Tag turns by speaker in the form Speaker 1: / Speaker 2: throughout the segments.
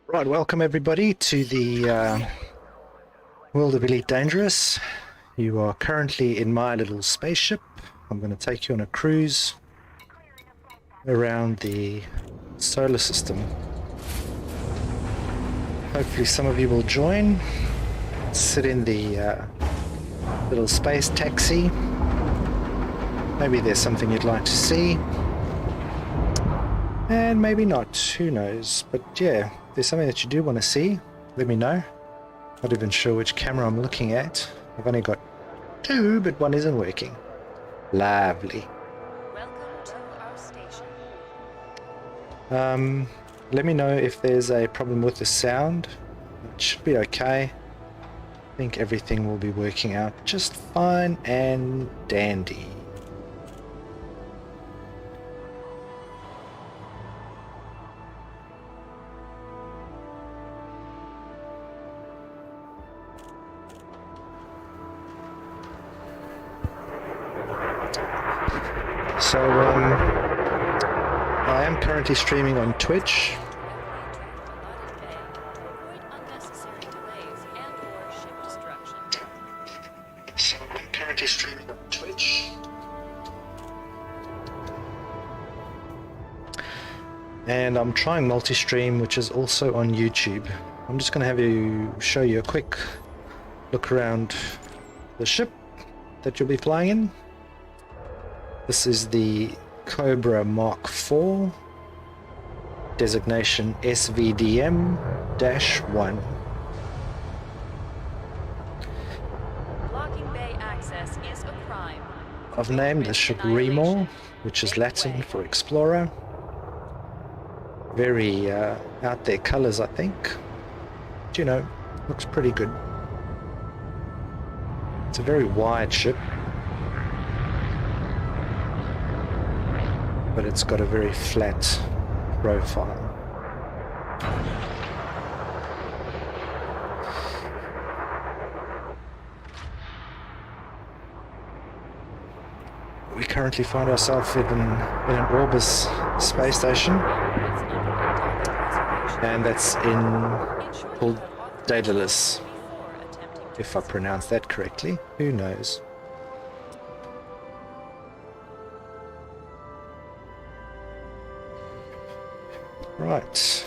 Speaker 1: Right, welcome everybody to the World of Elite Dangerous. You are currently in my little spaceship. I'm going to take you on a cruise around the solar system. Hopefully some of you will join. Sit in the little space taxi. Maybe there's something you'd like to see. And maybe not, who knows. But yeah, if there's something that you do want to see, let me know. Not even sure which camera I'm looking at. I've only got two, but one isn't working. Lovely.
Speaker 2: Welcome to our station.
Speaker 1: Let me know if there's a problem with the sound. It should be okay. I think everything will be working out just fine and dandy. So, I am currently streaming on Twitch.
Speaker 2: Avoid unnecessary delays and/or ship destruction.
Speaker 1: So, I'm currently streaming on Twitch. And I'm trying multi-stream, which is also on YouTube. I'm just going to show you a quick look around the ship that you'll be flying in. This is the Cobra Mark IV, designation SVDM-1.
Speaker 2: Blocking bay access is a crime.
Speaker 1: I've named the ship Remor, which is Latin for explorer. Very out there colors, I think. But, you know, looks pretty good. It's a very wide ship, but it's got a very flat profile. We currently find ourselves in an Orbis space station, and that's called Daedalus, if I pronounced that correctly. Who knows? Right,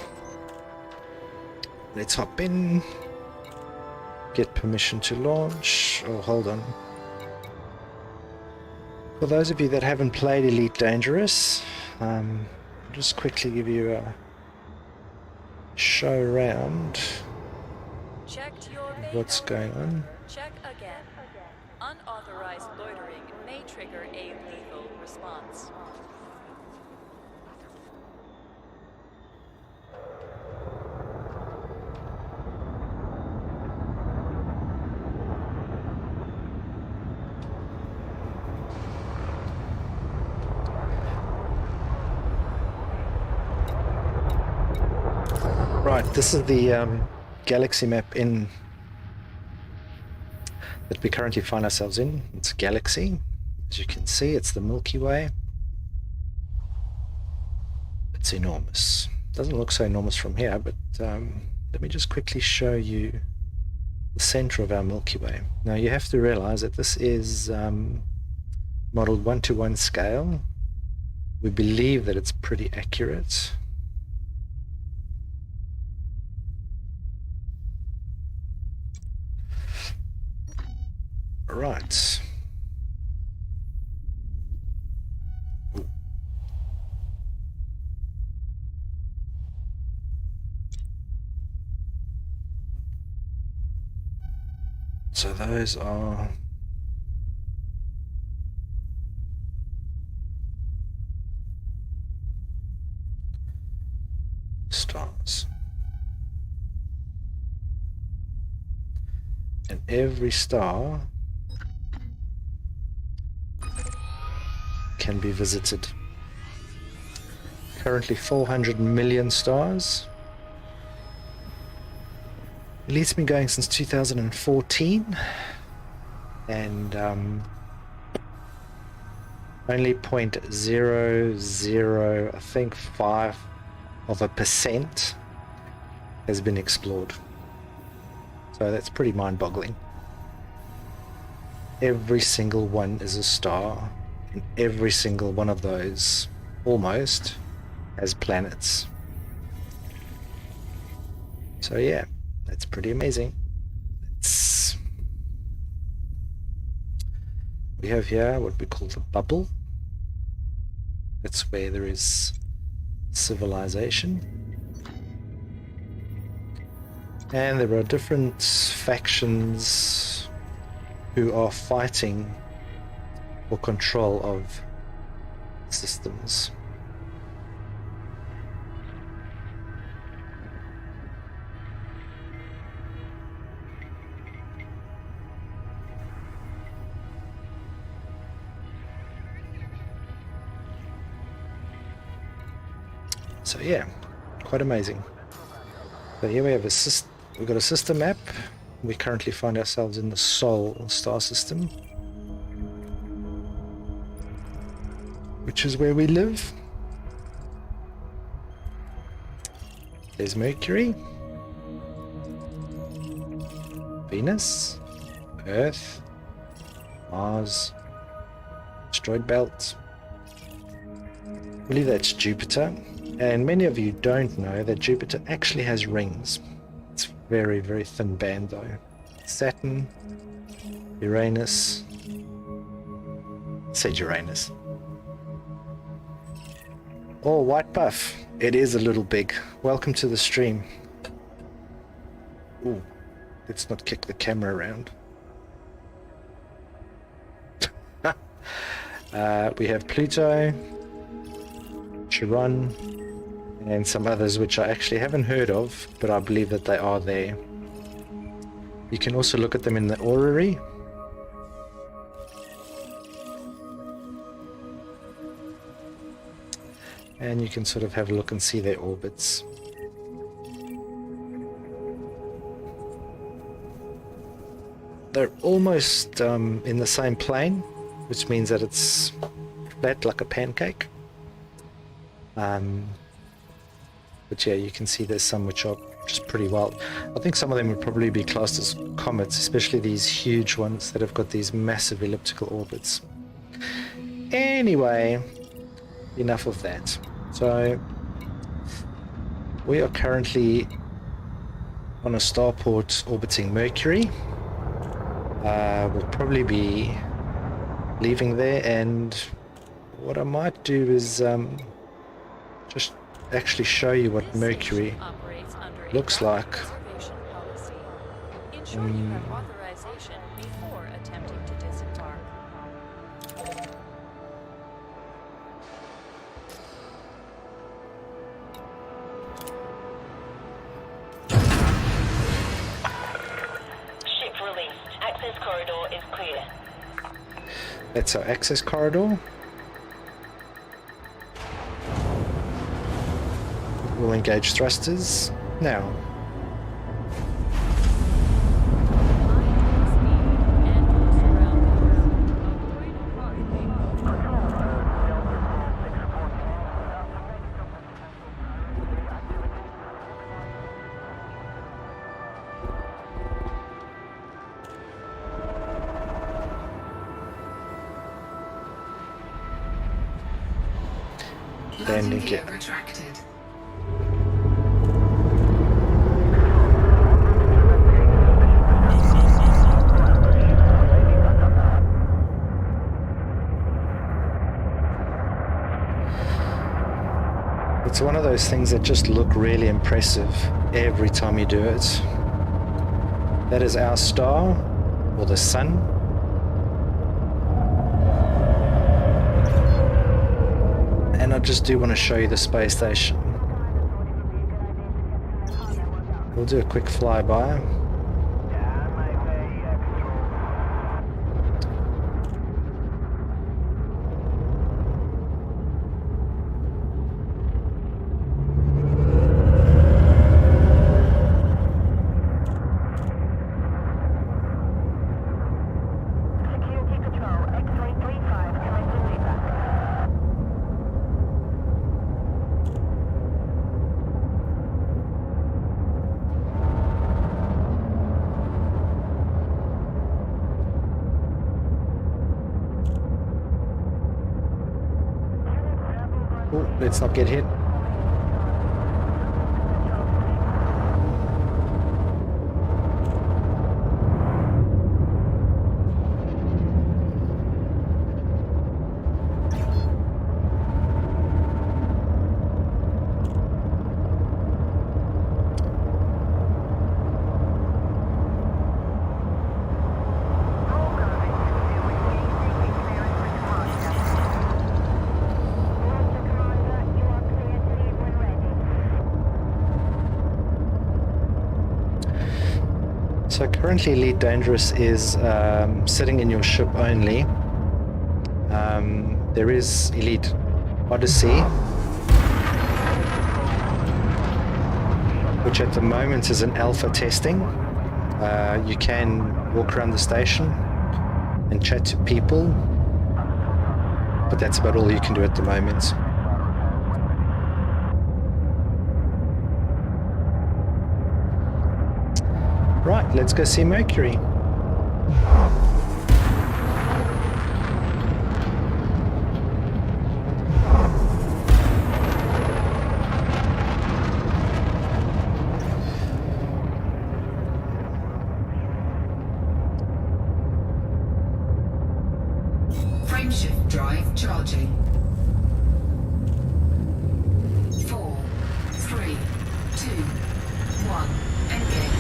Speaker 1: let's hop in, get permission to launch. Oh, hold on. For those of you that haven't played Elite Dangerous, I'll just quickly give you a show around
Speaker 2: Checked your bay
Speaker 1: what's going on.
Speaker 2: Check again. Unauthorized loitering may trigger a lethal response.
Speaker 1: Right, this is the galaxy map that we currently find ourselves in. It's a galaxy. As you can see, it's the Milky Way. It's enormous. Doesn't look so enormous from here, but let me just quickly show you the center of our Milky Way. Now you have to realize that this is modeled 1:1 scale. We believe that it's pretty accurate. Right. Ooh. So those are stars. And every star can be visited. Currently 400 million stars. It's been going since 2014, and only 0.00, I think 5% has been explored. So that's pretty mind-boggling. Every single one is a star, and every single one of those almost has planets. So yeah, that's pretty amazing. We have here what we call the bubble. That's where there is civilization. And there are different factions who are fighting for control of systems. So yeah, quite amazing. So here we have we've got a system map. We currently find ourselves in the Sol star system, which is where we live. There's Mercury, Venus, Earth, Mars, asteroid belt. I believe that's Jupiter. And many of you don't know that Jupiter actually has rings. It's very, very thin band though. Saturn, Uranus, said Uranus. Oh, White Buff. It is a little big. Welcome to the stream. Ooh, let's not kick the camera around. We have Pluto, Chiron, and some others which I actually haven't heard of, but I believe that they are there. You can also look at them in the orrery. And you can sort of have a look and see their orbits. They're almost in the same plane, which means that it's flat like a pancake. But yeah, you can see there's some which are just pretty wild. I think some of them would probably be classed as comets, especially these huge ones that have got these massive elliptical orbits. Anyway, enough of that. So we are currently on a starport orbiting Mercury. We'll probably be leaving there, and what I might do is just actually show you what Mercury looks like.
Speaker 2: Ensure you have authorization before attempting to disembark.
Speaker 3: Ship released. Access corridor is clear.
Speaker 1: That's our access corridor. We'll engage thrusters now. Landing gear retracted. It's one of those things that just look really impressive every time you do it. That is our star, or the sun. And I just do want to show you the space station. We'll do a quick flyby.
Speaker 3: Security Patrol, X-ray 35, coming to feedback.
Speaker 1: Oh, let's not get hit. So currently Elite Dangerous is sitting in your ship only. There is Elite Odyssey, which at the moment is in alpha testing. You can walk around the station and chat to people, but that's about all you can do at the moment. Right, let's go see Mercury.
Speaker 4: Frameshift drive charging. 4, 3, 2, 1, engage.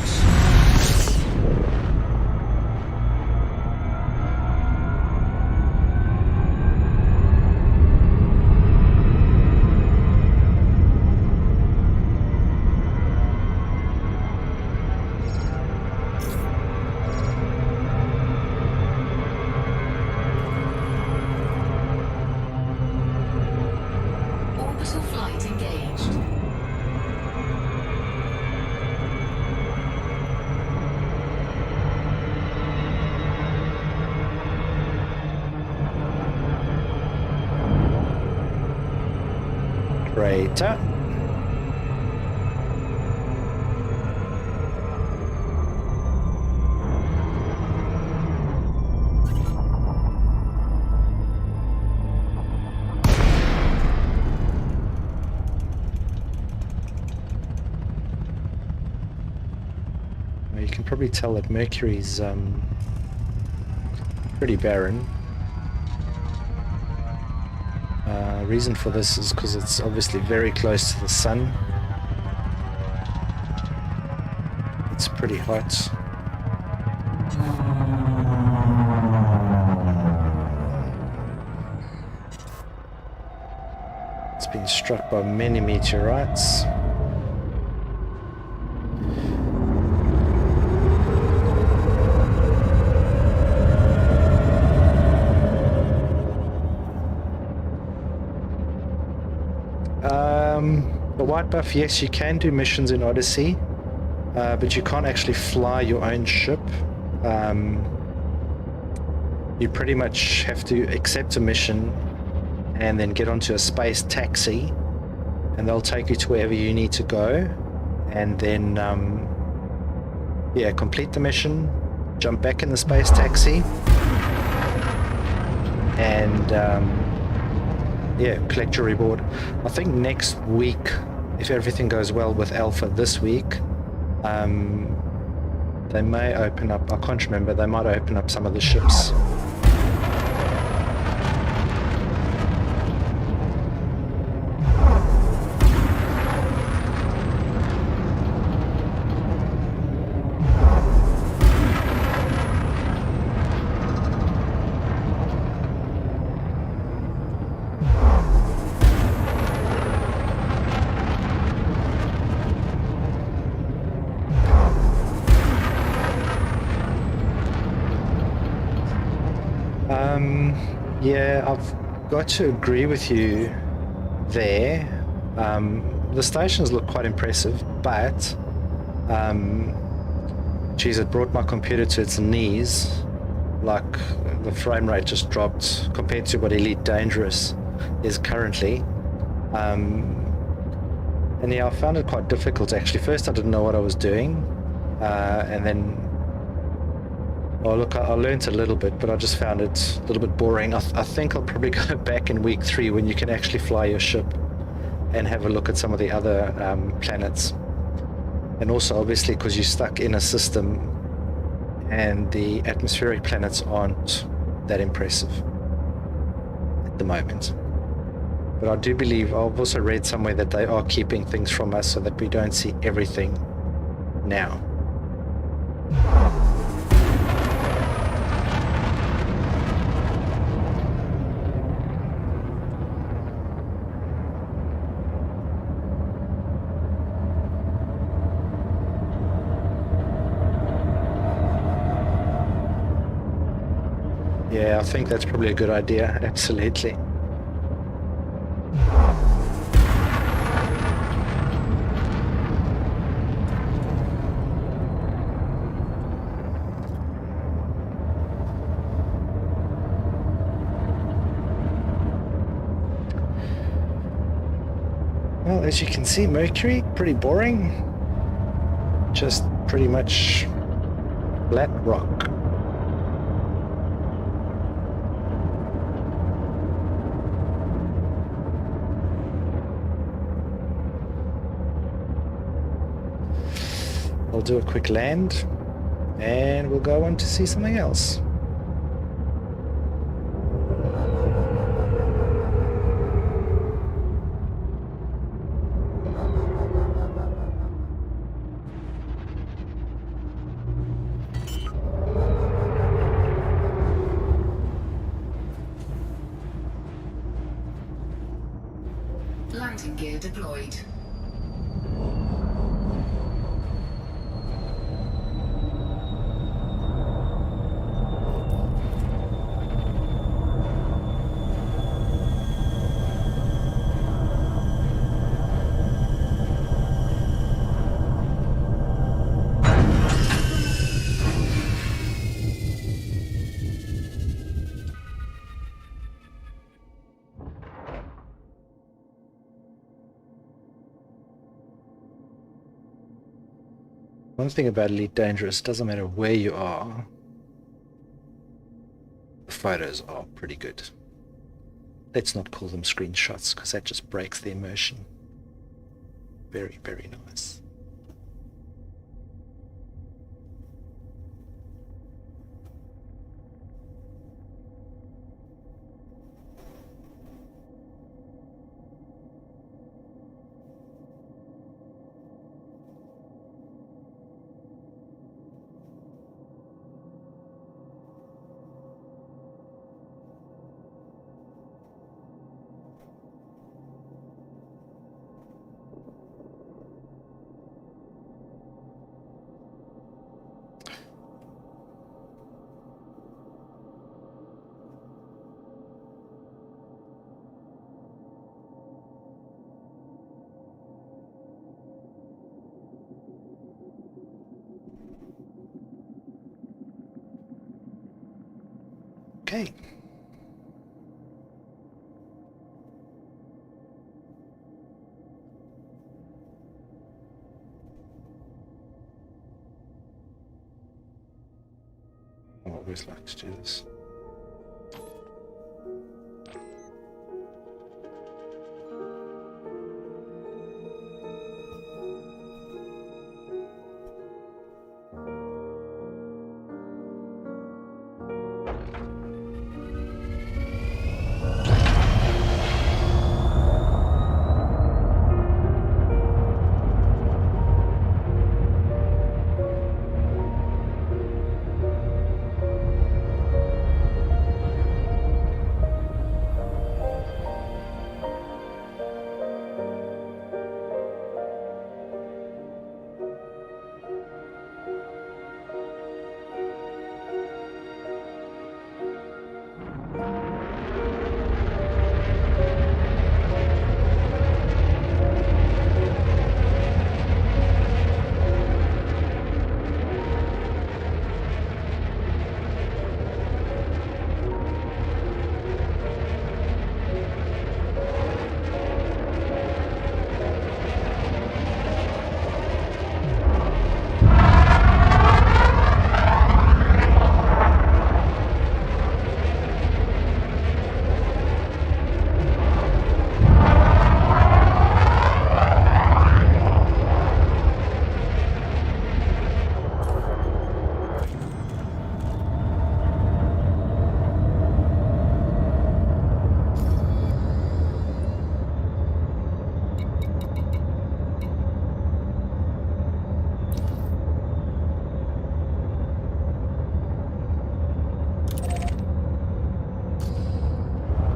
Speaker 4: Orbital flight engaged.
Speaker 1: Greater. Well, you can probably tell that Mercury's pretty barren. Reason for this is because it's obviously very close to the sun. It's pretty hot. It's been struck by many meteorites. The white buff, yes, you can do missions in Odyssey, but you can't actually fly your own ship. You pretty much have to accept a mission and then get onto a space taxi, and they'll take you to wherever you need to go, and then yeah, complete the mission, jump back in the space taxi, and yeah, collect your reward. I think next week, if everything goes well with Alpha this week, they may open up, I can't remember, they might open up some of the ships. Yeah, I've got to agree with you there. The stations look quite impressive, but geez, it brought my computer to its knees. Like, the frame rate just dropped compared to what Elite Dangerous is currently. And yeah, I found it quite difficult actually. First I didn't know what I was doing, and then, oh look, I learned a little bit, but I just found it a little bit boring. I think I'll probably go back in week 3 when you can actually fly your ship and have a look at some of the other planets. And also obviously because you're stuck in a system and the atmospheric planets aren't that impressive at the moment. But I do believe, I've also read somewhere that they are keeping things from us so that we don't see everything now. Yeah, I think that's probably a good idea, absolutely. Well, as you can see, Mercury, pretty boring. Just pretty much flat rock. I'll do a quick land and we'll go on to see something else.
Speaker 4: Landing gear deployed.
Speaker 1: One thing about Elite Dangerous, doesn't matter where you are, the photos are pretty good. Let's not call them screenshots because that just breaks the immersion. Very, very nice. Okay. I always like to do this.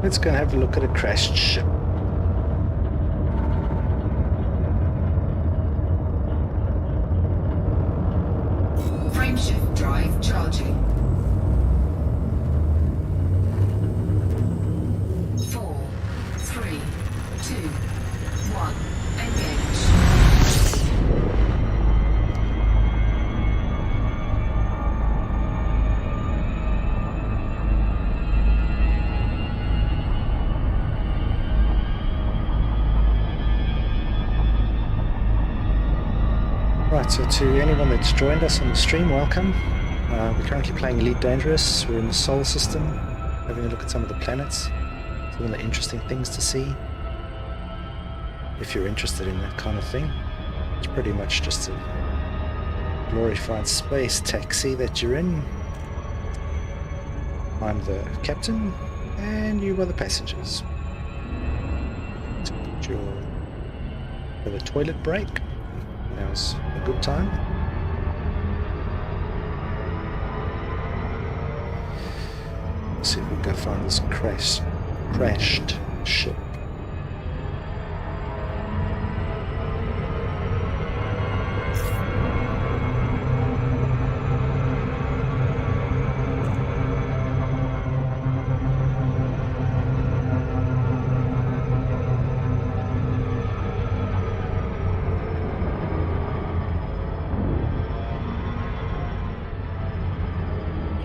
Speaker 1: Let's go and have a look at a crashed ship.
Speaker 4: Frameshift drive charging. 4, 3, 2, 1. Engage.
Speaker 1: Right, so to anyone that's joined us on the stream, welcome. We're currently playing Elite Dangerous. We're in the Sol system, having a look at some of the planets, some of the interesting things to see. If you're interested in that kind of thing, it's pretty much just a glorified space taxi that you're in. I'm the captain, and you are the passengers. To put your for the toilet break. Now's a good time. Let's see if we can go find this crashed ship.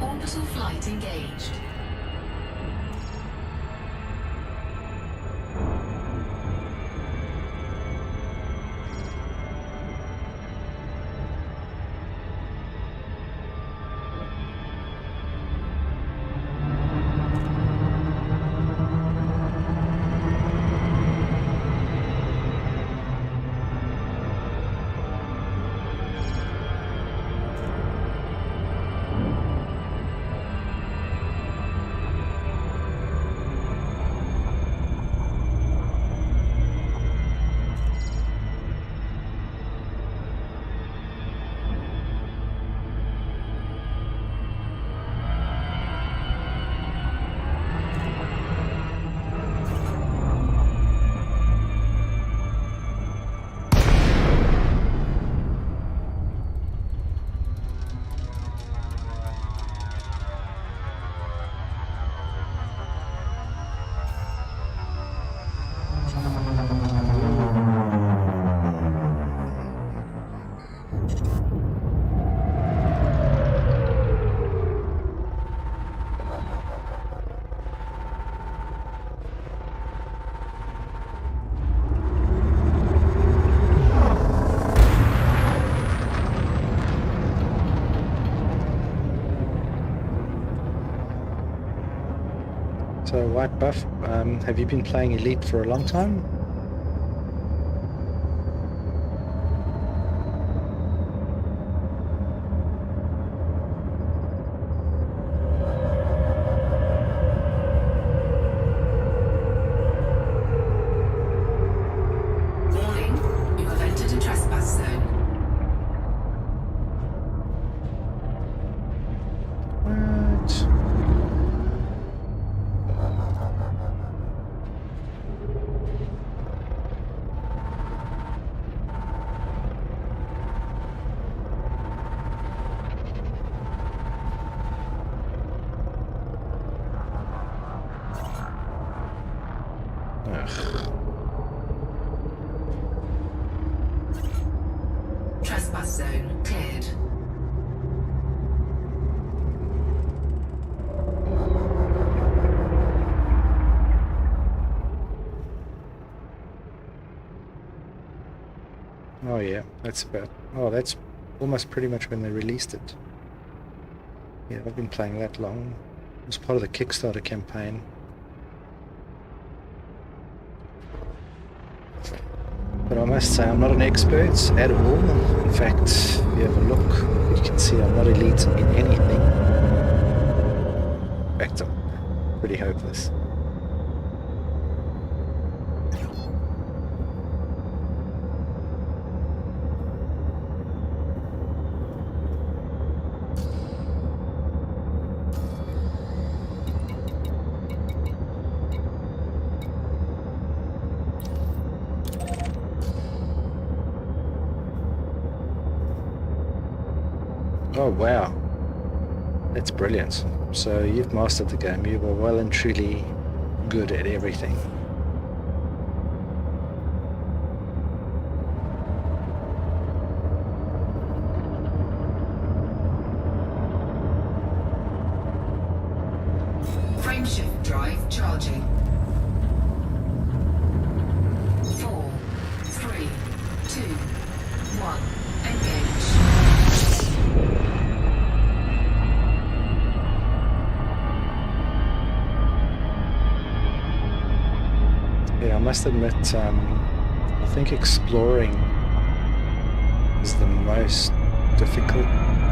Speaker 4: Orbital flight engaged.
Speaker 1: So, White Buff, have you been playing Elite for a long time?
Speaker 4: Warning, you have entered a trespass zone.
Speaker 1: What? Ugh.
Speaker 4: Trespass zone cleared.
Speaker 1: Oh yeah, that's that's almost pretty much when they released it. Yeah, I've been playing that long. It was part of the Kickstarter campaign. But I must say I'm not an expert at all. In fact, if you have a look, you can see I'm not elite in anything. In fact, I'm pretty hopeless. Oh wow, that's brilliant. So you've mastered the game. You were well and truly good at everything.
Speaker 4: Frameshift drive charging. 4, 3, 2, 1. Engage.
Speaker 1: Yeah, I must admit, I think exploring is the most difficult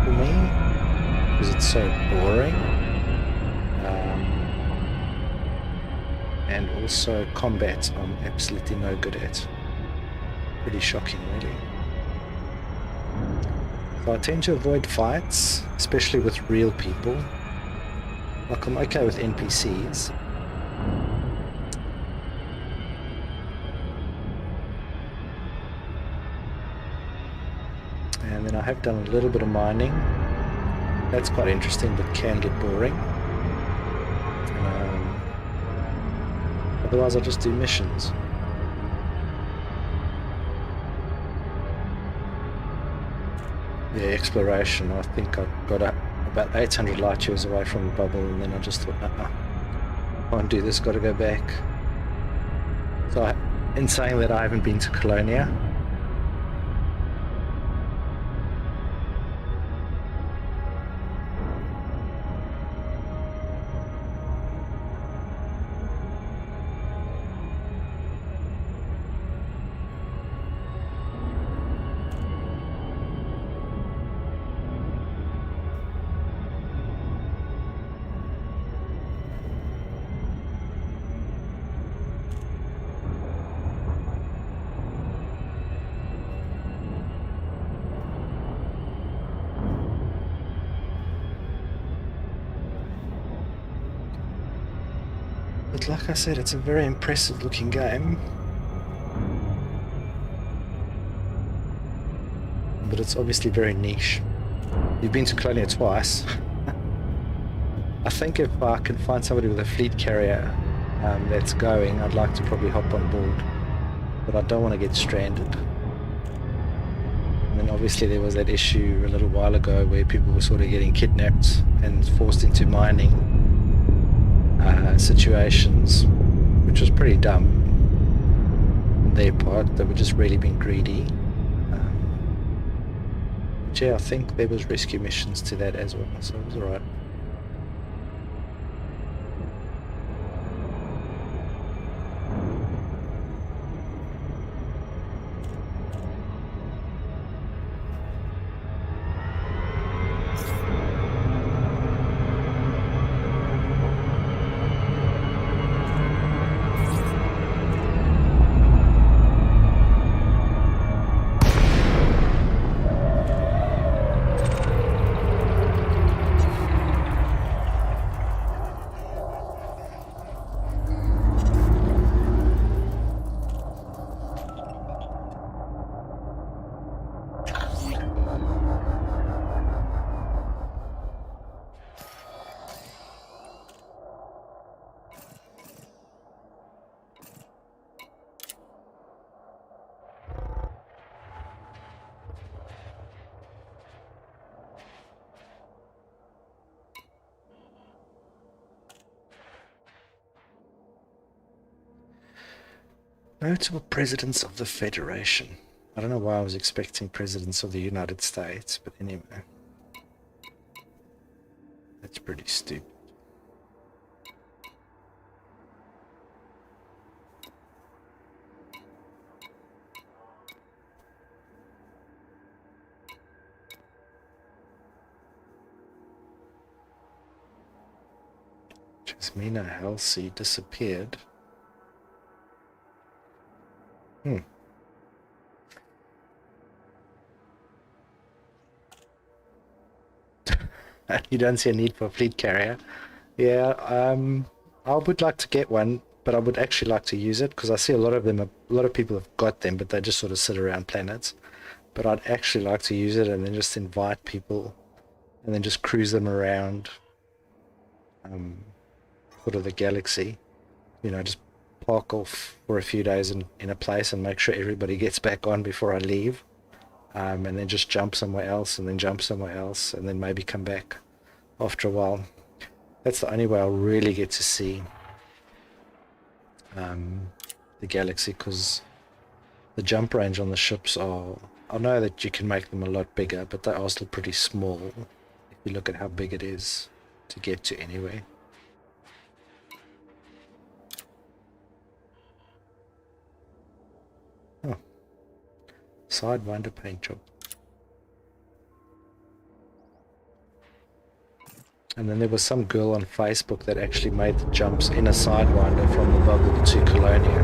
Speaker 1: for me because it's so boring. And also combat I'm absolutely no good at. Pretty shocking, really. So I tend to avoid fights, especially with real people. Like, I'm okay with NPCs. And then I have done a little bit of mining. That's quite interesting, but can get boring. Otherwise, I'll just do missions. Yeah, exploration. I think I got about 800 light years away from the bubble, and then I just thought, can't do this, got to go back. So, in saying that, I haven't been to Colonia. But like I said, it's a very impressive looking game. But it's obviously very niche. You've been to Colonia twice. I think if I can find somebody with a fleet carrier that's going, I'd like to probably hop on board. But I don't want to get stranded. And then obviously there was that issue a little while ago where people were sort of getting kidnapped and forced into mining situations, which was pretty dumb on their part. They were just really being greedy. But yeah, I think there was rescue missions to that as well, so it was alright. Notable presidents of the Federation. I don't know why I was expecting presidents of the United States, but anyway. That's pretty stupid. Jasmina Halsey disappeared. You don't see a need for a fleet carrier. Yeah, I would like to get one, but I would actually like to use it because I see a lot of them. A lot of people have got them, but they just sort of sit around planets. But I'd actually like to use it and then just invite people and then just cruise them around sort of the galaxy. You know, just park off for a few days in a place and make sure everybody gets back on before I leave, and then just jump somewhere else, and then jump somewhere else, and then maybe come back after a while. That's the only way I'll really get to see the galaxy, because the jump range on the ships are, I know that you can make them a lot bigger, but they are still pretty small if you look at how big it is to get to anywhere. Oh, Sidewinder paint job. And then there was some girl on Facebook that actually made the jumps in a Sidewinder from the bubble to Colonia.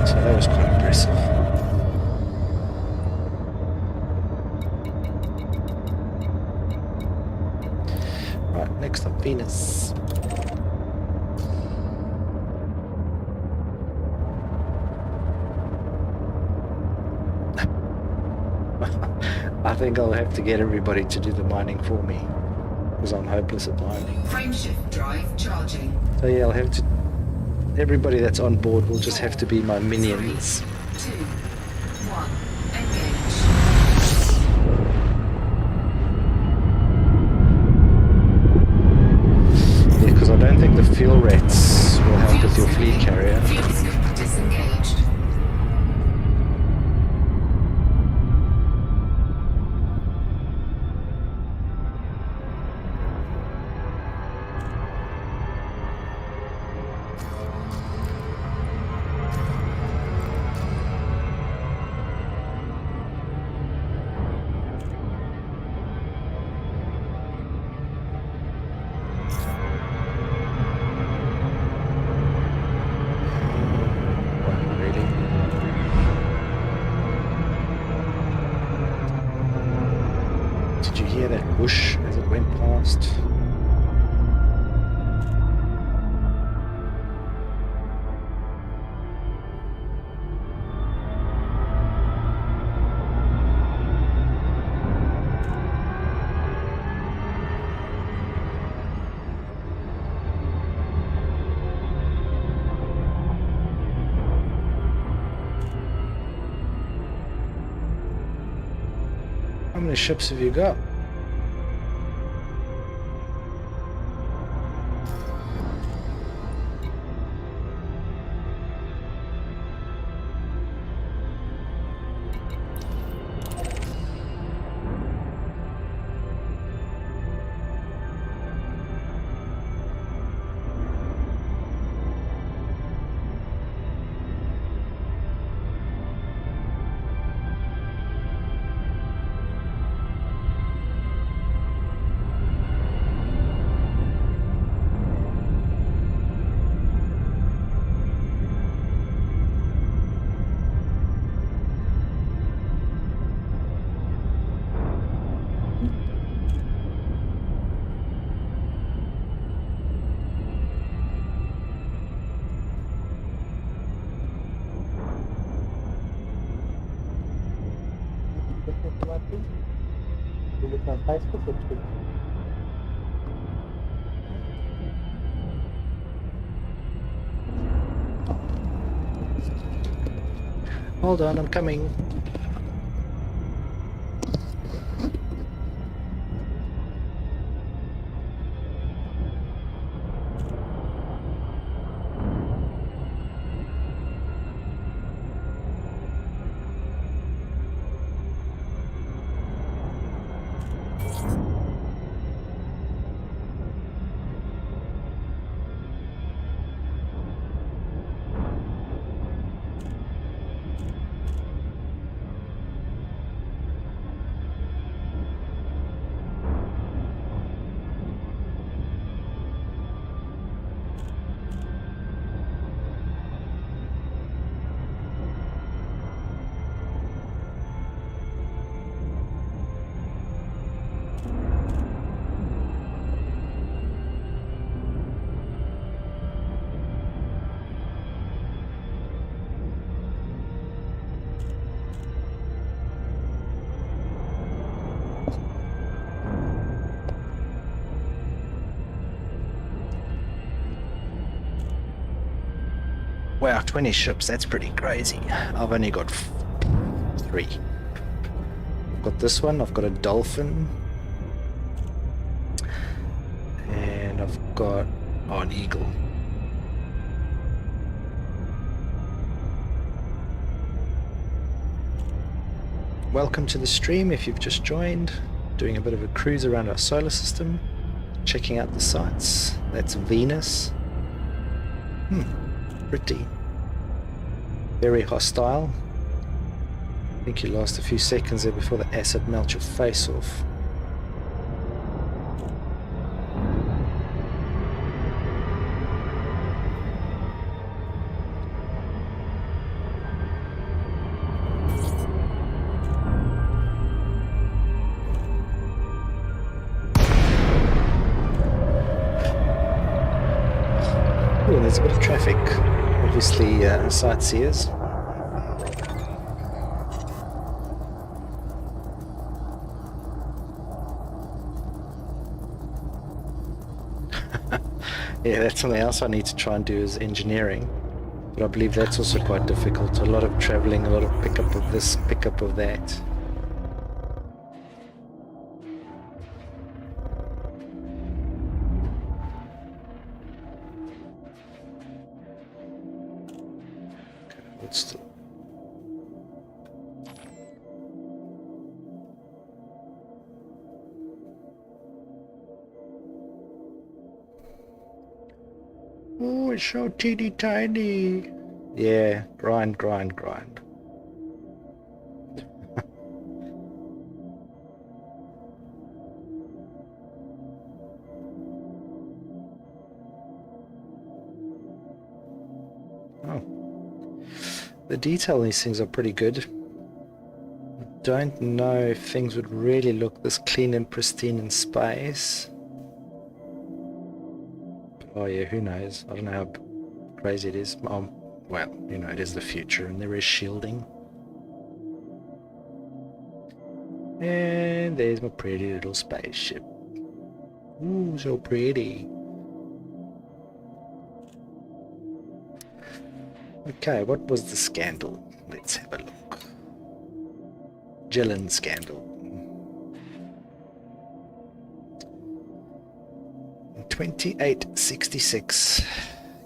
Speaker 1: So that was quite impressive. Right, next up, Venus. I think I'll have to get everybody to do the mining for me, because I'm hopeless at mining.
Speaker 4: Frameshift drive charging.
Speaker 1: So yeah, I'll have to... Everybody that's on board will just have to be my minions.
Speaker 4: 3, 2, 1, engage.
Speaker 1: Yeah, because I don't think the fuel rates will help with your fleet carrier.
Speaker 4: Fuel scope disengaged.
Speaker 1: Did you hear that whoosh as it went past? How many ships have you got? You look on Facebook or Twitter? Hold on, I'm coming. Wow, 20 ships, that's pretty crazy. I've only got 3. I've got this one, I've got a Dolphin. And I've got an Eagle. Welcome to the stream if you've just joined. Doing a bit of a cruise around our solar system. Checking out the sights. That's Venus. Pretty. Very hostile. I think you lost a few seconds there before the acid melts your face off. Oh, there's a bit of traffic. Obviously, sightseers. Yeah, that's something else I need to try and do is engineering. But I believe that's also quite difficult. A lot of traveling, a lot of pickup of this, pickup of that. What's the... Oh, it's so teeny tiny. Yeah, grind. Oh. The detail in these things are pretty good. Don't know if things would really look this clean and pristine in space. Oh yeah, who knows? I don't know how crazy it is. Well, you know, it is the future and there is shielding. And there's my pretty little spaceship. Ooh, so pretty. Okay, what was the scandal? Let's have a look. Gillen scandal. In 2866,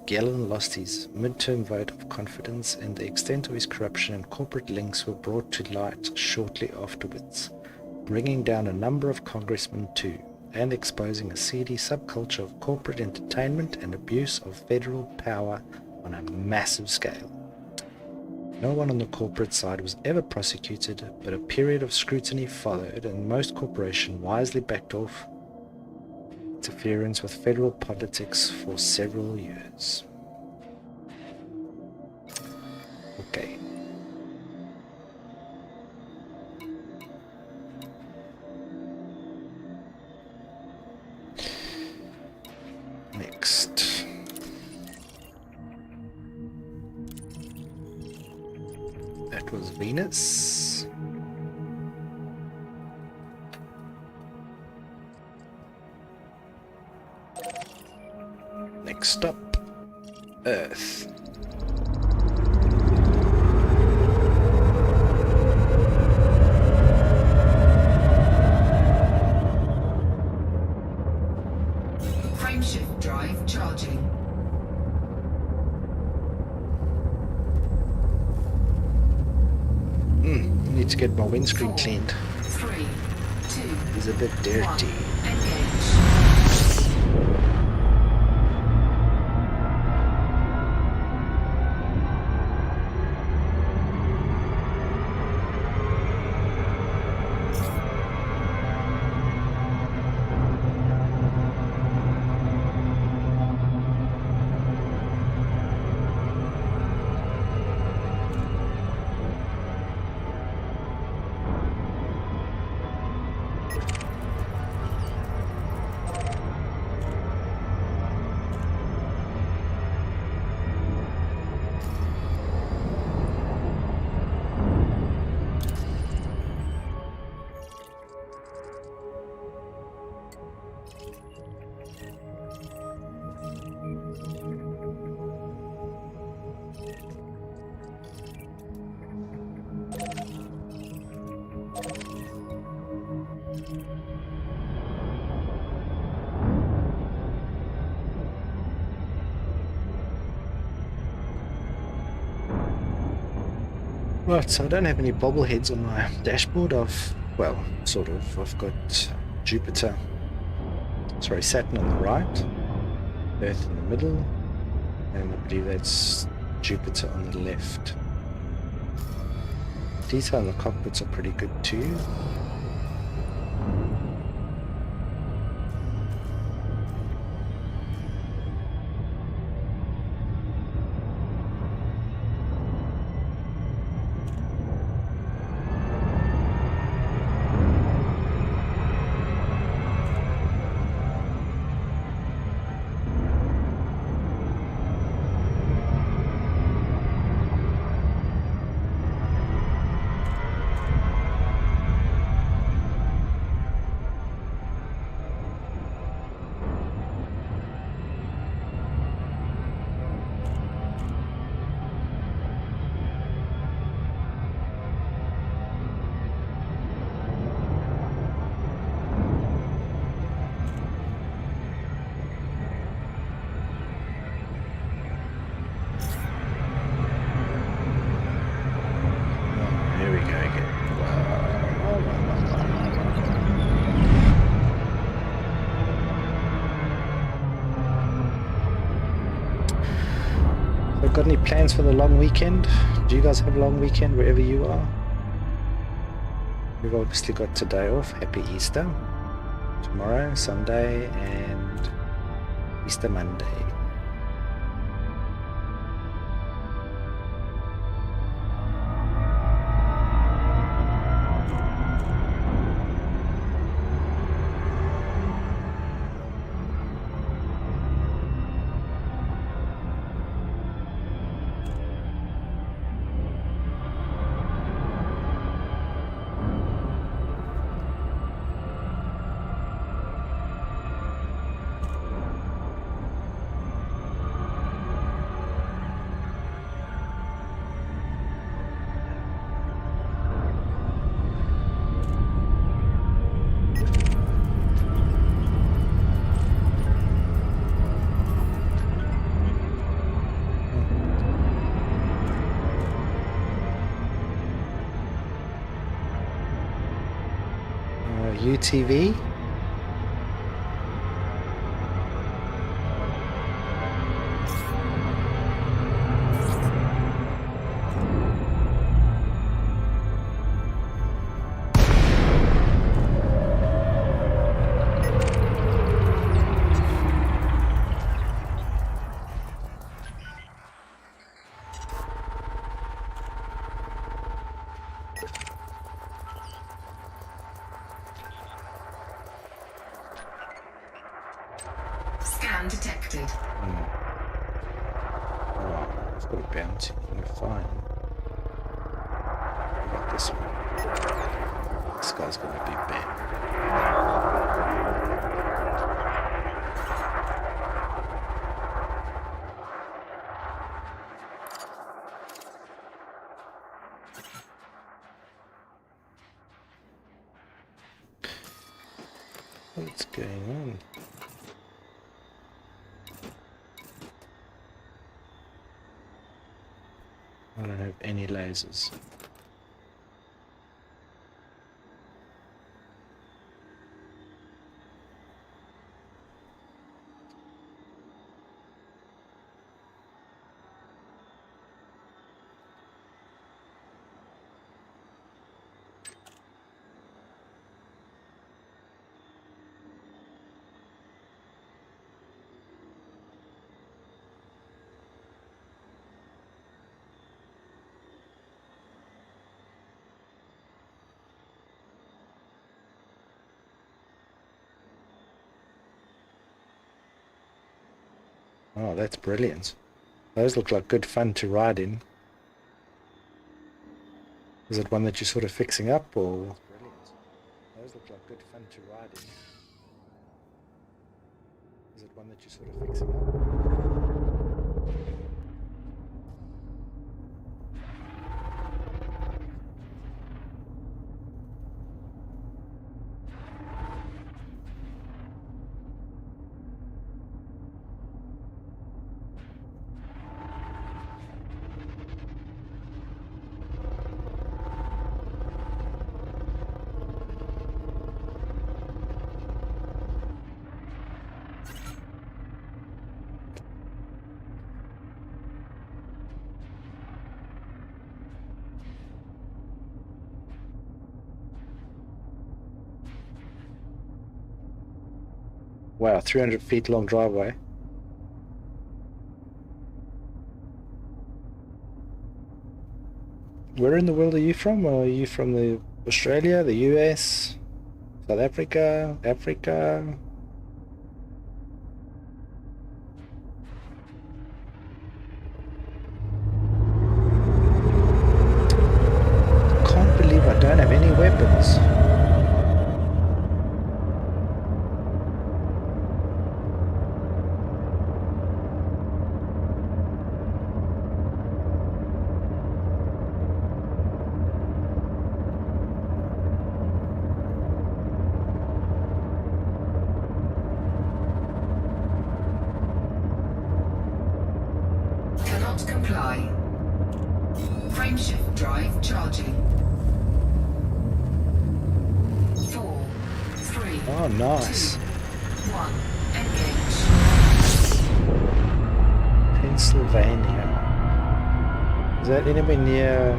Speaker 1: Gillen lost his midterm vote of confidence, and the extent of his corruption and corporate links were brought to light shortly afterwards, bringing down a number of congressmen too, and exposing a seedy subculture of corporate entertainment and abuse of federal power on a massive scale. No one on the corporate side was ever prosecuted, but a period of scrutiny followed, and most corporations wisely backed off interference with federal politics for several years. Okay. Next. That was Venus. Next stop, Earth.
Speaker 4: Frameshift drive charging.
Speaker 1: Need to get my windscreen cleaned.
Speaker 4: 3, 2,
Speaker 1: It's a bit dirty.
Speaker 4: 1. Engage.
Speaker 1: Right, so I don't have any bobbleheads on my dashboard. Well, sort of. I've got Saturn on the right, Earth in the middle, and I believe that's Jupiter on the left. Detail in the cockpits are pretty good too. Here we go again. So got any plans for the long weekend? Do you guys have a long weekend wherever you are? We've obviously got today off. Happy Easter. Tomorrow, Sunday, and Easter Monday. UTV.
Speaker 4: Scan detected.
Speaker 1: Oh, I've got a bounty. We're fine. What about this one? This guy's gonna be bad. What's going on? I don't have any lasers. Oh, that's brilliant. Those look like good fun to ride in. Is it one that you're sort of fixing up, or? Brilliant. Those look like good fun to ride in. Is it one that you're sort of fixing up? Wow, 300 feet long driveway. Where in the world are you from? Are you from the Australia, the US, South Africa, Africa? Can't believe I don't have any weapons.
Speaker 4: Cannot comply. Frameshift drive charging. 4, 3,
Speaker 1: Oh, nice.
Speaker 4: 2, 1. Engage.
Speaker 1: Pennsylvania. Is that anywhere near?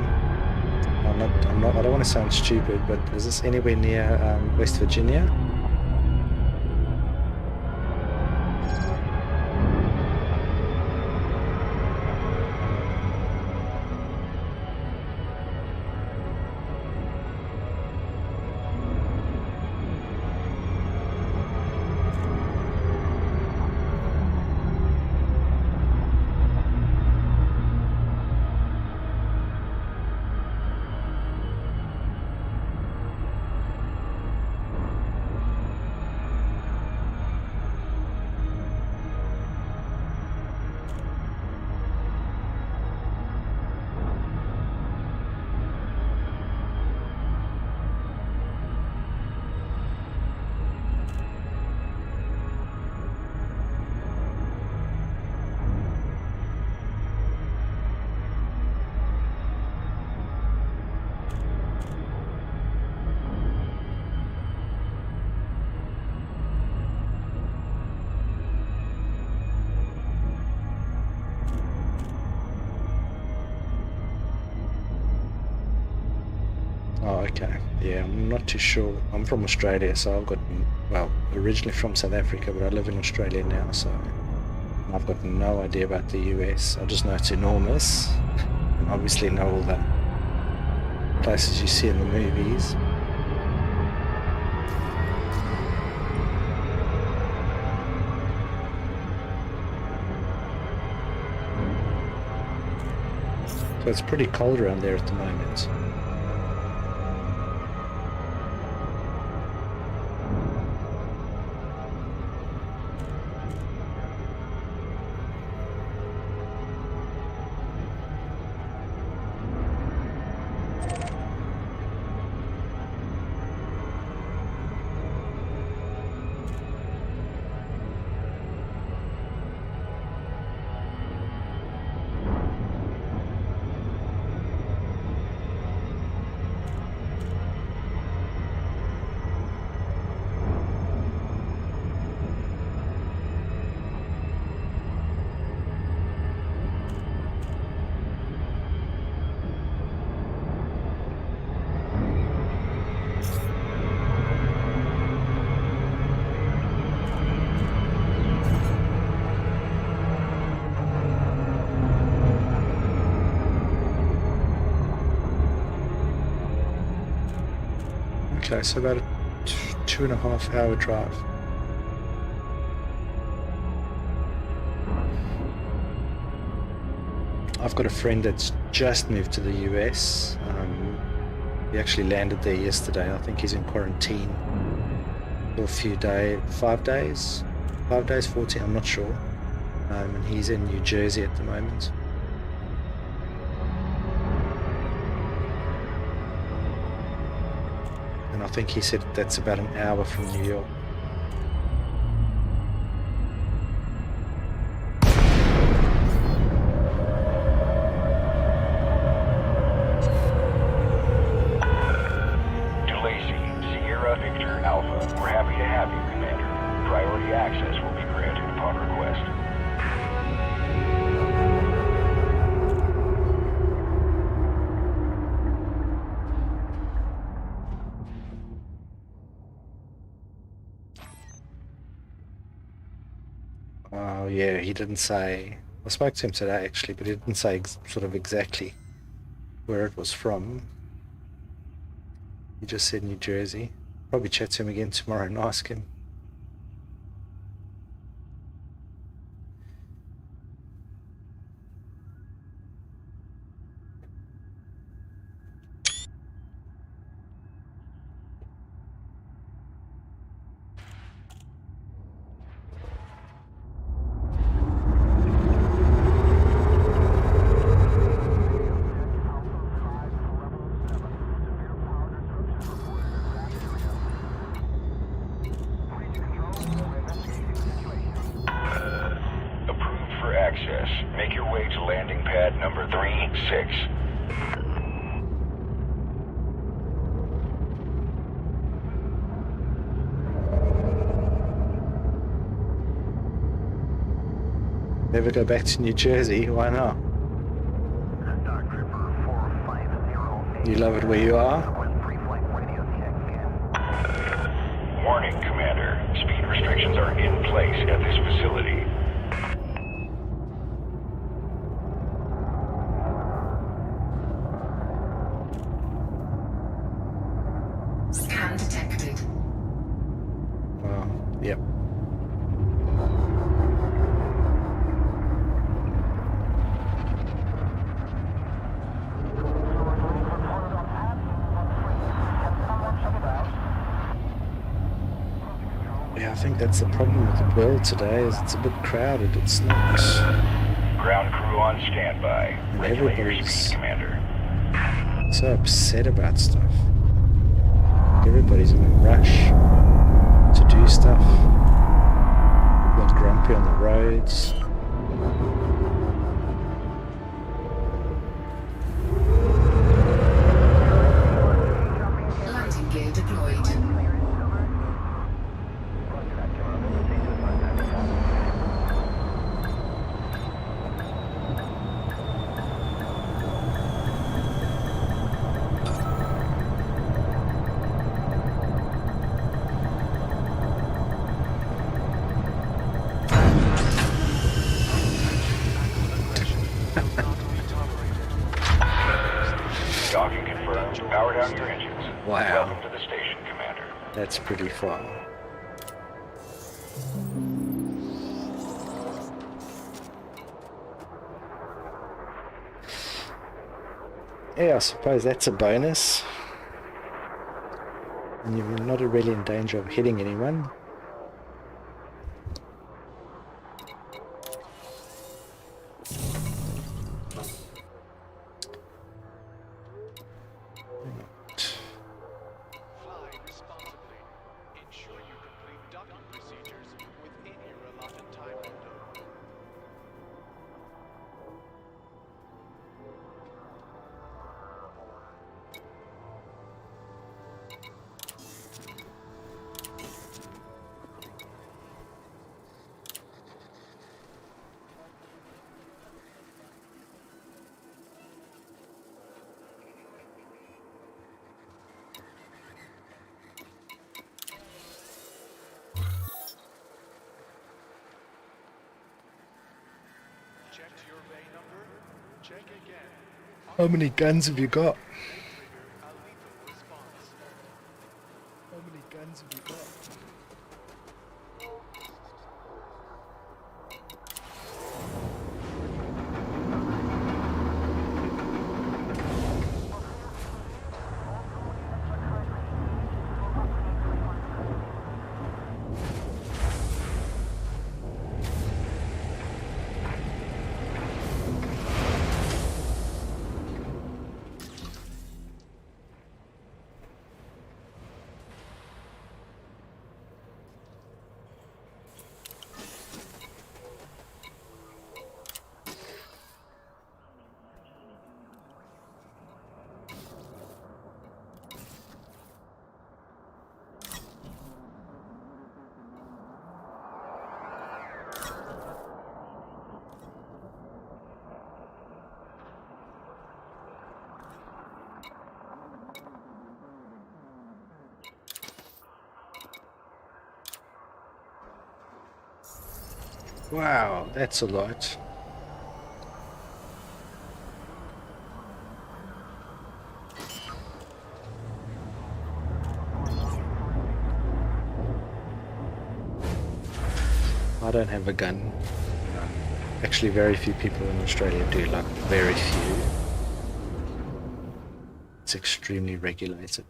Speaker 1: I don't want to sound stupid, but is this anywhere near West Virginia? Oh, okay. Yeah, I'm not too sure. I'm from Australia, so I've got, well, originally from South Africa, but I live in Australia now, so I've got no idea about the US. I just know it's enormous, and obviously know all the places you see in the movies. So it's pretty cold around there at the moment. Okay, so about a 2.5 hour drive. I've got a friend that's just moved to the US. He actually landed there yesterday. I think he's in quarantine for a few days, 5 days, 14, I'm not sure. And he's in New Jersey at the moment. And I think he said that's about an hour from New York. yeah, he didn't say. I spoke to him today actually, but he didn't say sort of exactly where it was from. He just said New Jersey. Probably chat to him again tomorrow and ask him.
Speaker 5: Approved for access. Make your way to landing pad number 36.
Speaker 1: Never go back to New Jersey, why not? You love it where you are?
Speaker 5: Warning, Commander. Speed restrictions are in place at this facility.
Speaker 4: Scan detected.
Speaker 1: Yep. Yeah, I think that's the problem with the world today, is it's a bit crowded. It's not.
Speaker 5: Ground crew on standby.
Speaker 1: And
Speaker 5: Regulate your
Speaker 1: everybody's
Speaker 5: speed, Commander.
Speaker 1: so upset about stuff. Everybody's in a rush to do stuff. People are grumpy on the roads.
Speaker 4: Landing gear deployed.
Speaker 5: Docking confirmed. Power down your engines.
Speaker 1: Wow.
Speaker 5: Welcome to the station, Commander.
Speaker 1: That's pretty far. Yeah, I suppose that's a bonus. And you're not really in danger of hitting anyone.
Speaker 6: Fly responsibly. Ensure you complete docking procedures within your allotted time window. Checked your bay number? Check again.
Speaker 1: How many guns have you got?
Speaker 6: Trigger a lethal response.
Speaker 1: How many guns have you got? Wow, that's a lot. I don't have a gun. Actually, very few people in Australia do, like very few. It's extremely regulated.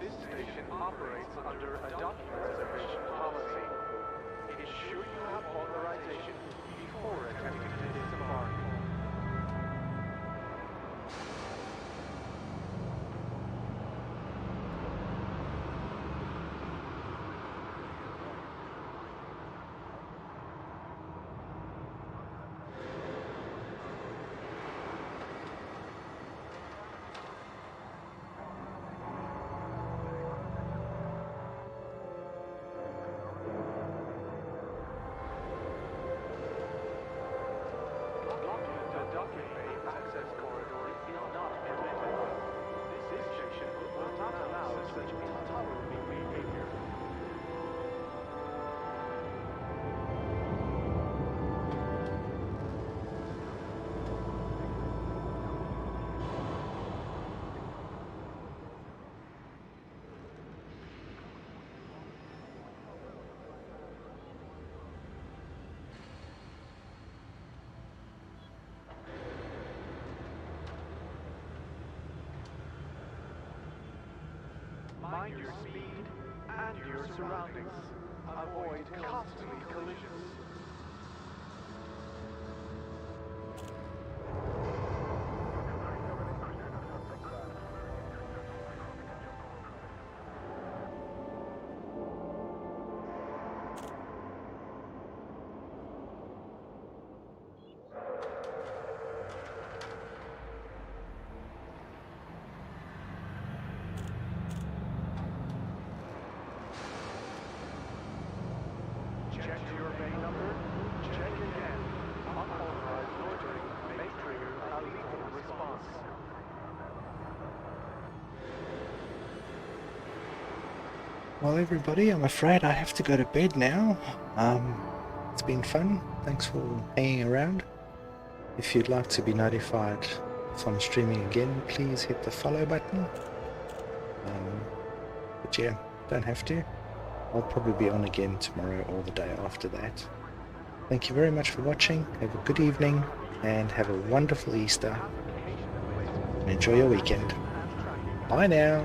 Speaker 6: This station operates under a document reservation policy. Ensure you have authorization before attempting to disembark. The docking bay access corridor is not permitted. This station will not allow such intolerable behavior. Mind your speed and your surroundings. Avoid costly collisions. Check your bay number. Check again. Unauthorized loitering may trigger a lethal response.
Speaker 1: Well, everybody, I'm afraid I have to go to bed now. It's been fun. Thanks for hanging around. If you'd like to be notified if I'm streaming again, please hit the follow button. But yeah, don't have to. I'll probably be on again tomorrow or the day after that. Thank you very much for watching. Have a good evening and have a wonderful Easter. And enjoy your weekend. Bye now.